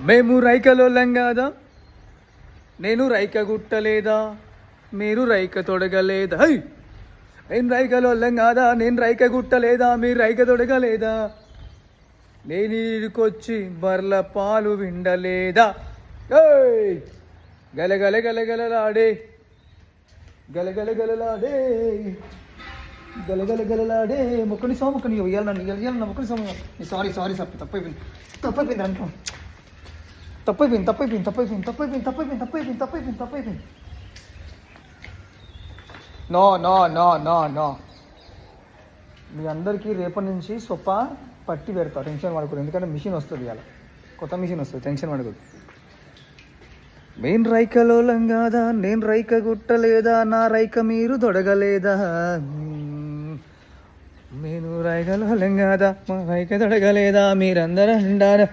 మేము రైకలోళ్ళం కాదా, నేను రైక గుట్టలేదా, మీరు రైక తొడగలేదా. హై, నేను రైకలోళ్ళం కాదా, నేను రైక గుట్టలేదా, మీరు రైక తొడగలేదా, నేను ఈడుకొచ్చి బర్ల పాలు విండలేదా. ఏయ్ గలగల గలగలలాడే, గలగల గలలాడే, గలగల గలలాడే. మొక్కని సోమక్కని ఇవ్వాలి నన్ను, ఇవ్వాలి మొక్కని సోమ. సారీ సారీ సార్, తప్పైపోయింది తప్పైపోయింది అనుకో, తప్పైపోయింది తప్పైపోయింది తప్పైపోయింది తప్పైపోయింది తప్పైపోయింది తప్పైపోయింది తప్పైపోయింది తప్పైపోయింది. No no no no no, మీ అందరికీ రేపటి నుంచి సొప్ప పట్టి పెడతా, టెన్షన్ పడకూడదు. ఎందుకంటే మిషన్ వస్తుంది, ఇవాళ కొత్త మిషన్ వస్తుంది, టెన్షన్ పడకూడదు. మెయిన్ రైకలోలం కాదా, నేను రైక గుట్టలేదా, నా రైక మీరు తొడగలేదా. నేను రైకలోలం కాదా, మా రైక తొడగలేదా, మీరందరూ అంటారా.